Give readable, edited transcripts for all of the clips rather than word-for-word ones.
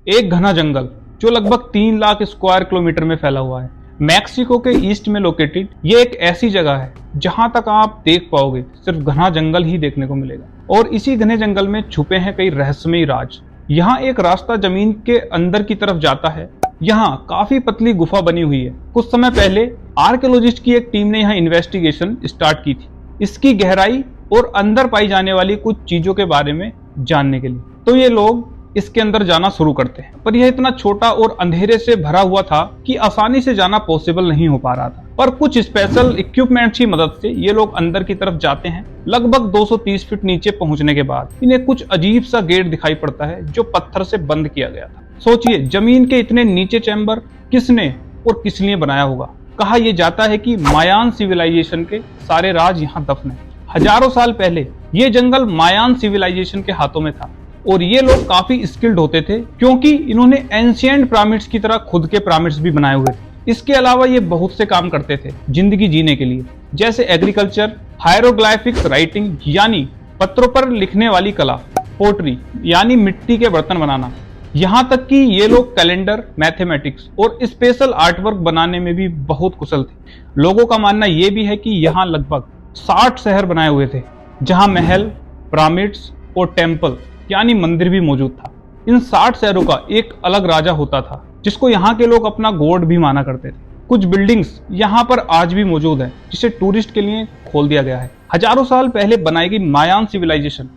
एक घना जंगल जो लगभग 3 लाख स्क्वायर किलोमीटर में फैला हुआ है। मैक्सिको के ईस्ट में लोकेटेड ये एक ऐसी जगह है जहां तक आप देख पाओगे सिर्फ घना जंगल ही देखने को मिलेगा, और इसी घने जंगल में छुपे हैं कई रहस्यमयी राज। यहाँ एक रास्ता जमीन के अंदर की तरफ जाता है। यहाँ काफी पतली गुफा बनी हुई है। कुछ समय पहले आर्कियोलॉजिस्ट की एक टीम ने यहाँ इन्वेस्टिगेशन स्टार्ट की थी, इसकी गहराई और अंदर पाई जाने वाली कुछ चीजों के बारे में जानने के लिए। तो ये लोग इसके अंदर जाना शुरू करते हैं, पर यह इतना छोटा और अंधेरे से भरा हुआ था कि आसानी से जाना पॉसिबल नहीं हो पा रहा था। पर कुछ स्पेशल इक्विपमेंट्स की मदद से ये लोग अंदर की तरफ जाते हैं। लगभग 230 फीट नीचे पहुंचने के बाद इन्हें कुछ अजीब सा गेट दिखाई पड़ता है जो पत्थर से बंद किया गया था। सोचिए, जमीन के इतने नीचे चैम्बर किसने और किस लिए बनाया होगा। कहा यह जाता है कि मायान सिविलाइजेशन के सारे राज यहाँ दफन है। हजारों साल पहले ये जंगल मायान सिविलाइजेशन के हाथों में था, और ये लोग काफी स्किल्ड होते थे क्योंकि इन्होंने एंशिएंट पिरामिड्स की तरह खुद के पिरामिड्स भी बनाए हुए थे। इसके अलावा ये बहुत से काम करते थे जिंदगी जीने के लिए, जैसे एग्रीकल्चर, हायरोग्लाइफिक्स राइटिंग यानी पत्रों पर लिखने वाली कला, पोट्री यानी मिट्टी के बर्तन बनाना, यहाँ तक कि ये लोग कैलेंडर, मैथमेटिक्स और स्पेशल आर्टवर्क बनाने में भी बहुत कुशल थे। लोगों का मानना यह भी है कि यहाँ लगभग 60 शहर बनाए हुए थे जहाँ महल, पिरामिड्स और टेम्पल यानी मंदिर भी मौजूद था। इन 60 शहरों का एक अलग राजा होता था जिसको यहाँ के लोग अपना गॉड भी माना करते थे। कुछ बिल्डिंग्स यहाँ पर आज भी मौजूद है जिसे टूरिस्ट के लिए खोल दिया गया है। हजारों साल पहले बनाई गई मायान सिविलाइजेशन,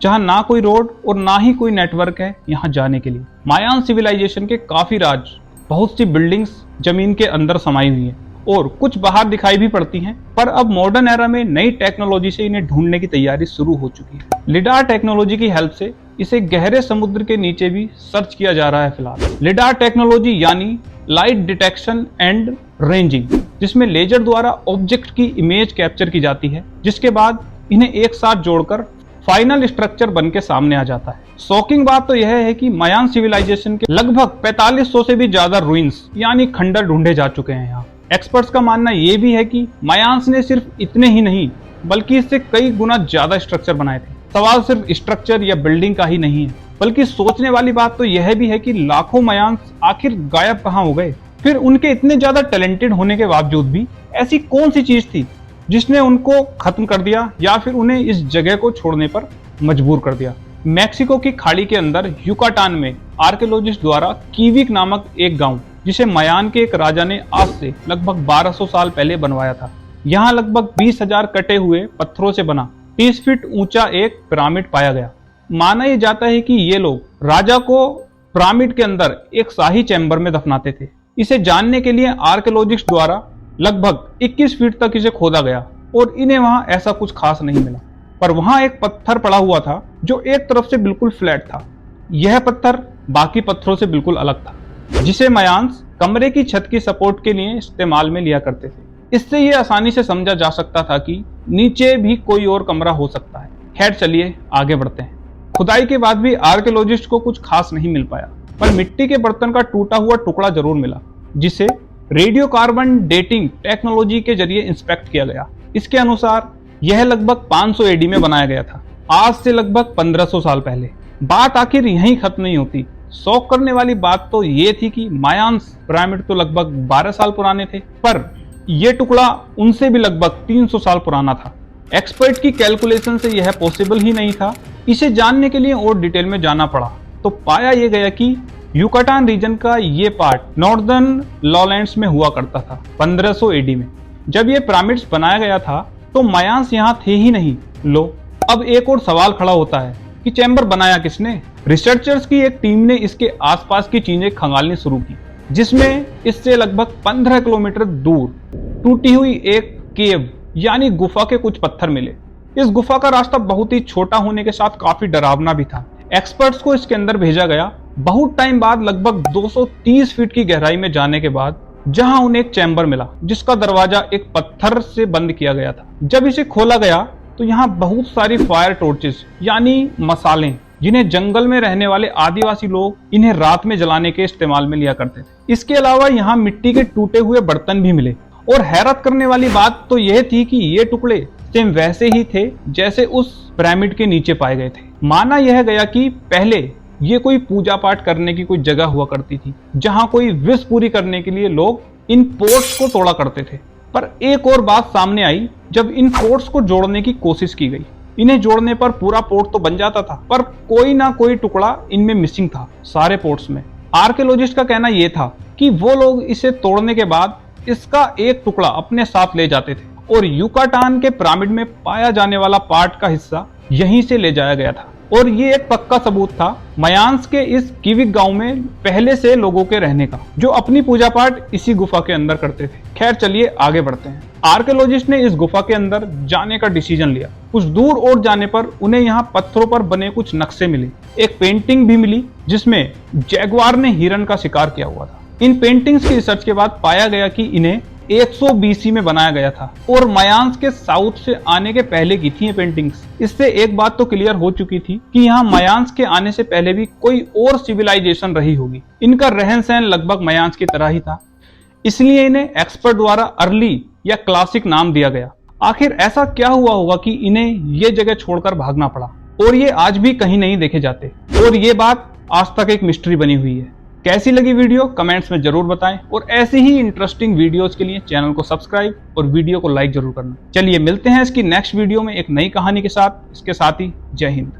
जहाँ ना कोई रोड और ना ही कोई नेटवर्क है यहाँ जाने के लिए। मायान सिविलाइजेशन के काफी राज, बहुत सी बिल्डिंग्स जमीन के अंदर समाई हुई है और कुछ बाहर दिखाई भी पड़ती हैं, पर अब मॉडर्न एरा में नई टेक्नोलॉजी से इन्हें ढूंढने की तैयारी शुरू हो चुकी है। लिडार टेक्नोलॉजी की हेल्प से इसे गहरे समुद्र के नीचे भी सर्च किया जा रहा है फिलहाल। लिडार टेक्नोलॉजी यानी लाइट डिटेक्शन एंड रेंजिंग, जिसमें लेजर द्वारा ऑब्जेक्ट की इमेज कैप्चर की जाती है, जिसके बाद इन्हें एक साथ जोड़कर फाइनल स्ट्रक्चर बन के सामने आ जाता है। शॉकिंग बात तो यह है कि मायान सिविलाइजेशन के लगभग 4500 से भी ज्यादा रुइंस यानी खंडर ढूंढे जा चुके हैं यहाँ। एक्सपर्ट्स का मानना यह भी है कि मायान्स ने सिर्फ इतने ही नहीं बल्कि इससे कई गुना ज्यादा स्ट्रक्चर बनाए थे। सवाल सिर्फ स्ट्रक्चर या बिल्डिंग का ही नहीं है, बल्कि सोचने वाली बात तो यह भी है कि लाखों मायान्स आखिर गायब कहाँ हो गए। फिर उनके इतने ज्यादा टैलेंटेड होने के बावजूद भी ऐसी कौन सी चीज थी जिसने उनको खत्म कर दिया या फिर उन्हें इस जगह को छोड़ने पर मजबूर कर दिया। मैक्सिको की खाड़ी के अंदर युकाटान में आर्कियोलॉजिस्ट द्वारा कीविक नामक एक गांव, जिसे मायान के एक राजा ने आज से लगभग 1200 साल पहले बनवाया था। यहाँ लगभग 20,000 कटे हुए पत्थरों से बना 30 फीट ऊंचा एक पिरामिड पाया गया। माना यह जाता है कि ये लोग राजा को पिरामिड के अंदर एक शाही चैम्बर में दफनाते थे। इसे जानने के लिए आर्कियोलॉजिस्ट द्वारा लगभग 21 फीट तक इसे खोदा गया और इन्हें वहां ऐसा कुछ खास नहीं मिला, पर वहां एक पत्थर पड़ा हुआ था जो एक तरफ से बिल्कुल फ्लैट था। यह पत्थर बाकी पत्थरों से बिल्कुल अलग था, जिसे मायान्स कमरे की छत की सपोर्ट के लिए इस्तेमाल में लिया करते थे। इससे यह आसानी से समझा जा सकता था कि नीचे भी कोई और कमरा हो सकता है। खैर चलिए आगे बढ़ते हैं। खुदाई के बाद भी आर्कियोलॉजिस्ट को कुछ खास नहीं मिल पाया, पर मिट्टी के बर्तन का टूटा हुआ टुकड़ा जरूर मिला, जिसे रेडियो कार्बन डेटिंग टेक्नोलॉजी के जरिए इंस्पेक्ट किया गया। इसके अनुसार यह लगभग 500 एडी में बनाया गया था, आज से लगभग 1500 साल पहले। बात आखिर यहीं खत्म नहीं होती। शौक करने वाली बात तो ये थी कि मायान्स पिरामिड तो लगभग 12 साल पुराने थे, पर यह टुकड़ा उनसे भी लगभग 300 साल पुराना था। एक्सपर्ट की कैलकुलेशन से यह पॉसिबल ही नहीं था। इसे जानने के लिए और डिटेल में जाना पड़ा, तो पाया यह गया कि युकाटान रीजन का ये पार्ट नॉर्दर्न लॉलैंड्स में हुआ करता था 1500 एडी में। जब ये पिरामिड्स बनाया गया था तो मायान्स यहाँ थे ही नहीं। लो, अब एक और सवाल खड़ा होता है कि चैम्बर बनाया किसने। रिसर्चर्स की एक टीम ने इसके आसपास की चीजें खंगालनी शुरू की, जिसमें इससे लगभग 15 किलोमीटर दूर टूटी हुई एक केव यानी गुफा के कुछ पत्थर मिले। इस गुफा का रास्ता बहुत ही छोटा होने के साथ काफी डरावना भी था। एक्सपर्ट्स को इसके अंदर भेजा गया। बहुत टाइम बाद लगभग 230 फीट की गहराई में जाने के बाद जहां उन्हें एक चैम्बर मिला, जिसका दरवाजा एक पत्थर से बंद किया गया था। जब इसे खोला गया तो यहाँ बहुत सारी फायर टॉर्चेस यानी मसालें, जिन्हें जंगल में रहने वाले आदिवासी लोग इन्हें रात में जलाने के इस्तेमाल में लिया करते थे। इसके अलावा यहाँ मिट्टी के टूटे हुए बर्तन भी मिले, और हैरत करने वाली बात तो यह थी कि ये टुकड़े सेम वैसे ही थे जैसे उस पिरामिड के नीचे पाए गए थे। माना यह गया कि पहले ये कोई पूजा पाठ करने की कोई जगह हुआ करती थी, जहां कोई विश पूरी करने के लिए लोग इन पोर्ट्स को तोड़ा करते थे। पर एक और बात सामने आई जब इन पोर्ट्स को जोड़ने की कोशिश की गई। इन्हें जोड़ने पर पूरा पोर्ट तो बन जाता था, पर कोई ना कोई टुकड़ा इनमें मिसिंग था सारे पोर्ट्स में। आर्कियोलॉजिस्ट का कहना यह था कि वो लोग इसे तोड़ने के बाद इसका एक टुकड़ा अपने साथ ले जाते थे और युकाटान के पिरामिड में पाया जाने वाला पार्ट का हिस्सा यहीं से ले जाया गया था। और ये एक पक्का सबूत था मायांस के इस किविक गांव में पहले से लोगों के रहने का, जो अपनी पूजा पाठ इसी गुफा के अंदर करते थे। खैर चलिए आगे बढ़ते हैं। आर्कियोलॉजिस्ट ने इस गुफा के अंदर जाने का डिसीजन लिया। कुछ दूर और जाने पर उन्हें यहाँ पत्थरों पर बने कुछ नक्शे मिले, एक पेंटिंग भी मिली जिसमें जैगुआर ने हिरन का शिकार किया हुआ था। इन पेंटिंग्स की रिसर्च के बाद पाया गया कि इन्हें 100 BC में बनाया गया था और मायांस के साउथ से आने के पहले की थी ये पेंटिंग्स। इससे एक बात तो क्लियर हो चुकी थी कि यहाँ मायांस के आने से पहले भी कोई और सिविलाइजेशन रही होगी। इनका रहन सहन लगभग मायांस की तरह ही था, इसलिए इन्हें एक्सपर्ट द्वारा अर्ली या क्लासिक नाम दिया गया। आखिर ऐसा क्या हुआ होगा कि इन्हें ये जगह छोड़कर भागना पड़ा और ये आज भी कहीं नहीं देखे जाते, और ये बात आज तक एक मिस्ट्री बनी हुई है। कैसी लगी वीडियो कमेंट्स में जरूर बताएं, और ऐसी ही इंटरेस्टिंग वीडियोस के लिए चैनल को सब्सक्राइब और वीडियो को लाइक जरूर करना। चलिए मिलते हैं इसकी नेक्स्ट वीडियो में एक नई कहानी के साथ। इसके साथ ही जय हिंद।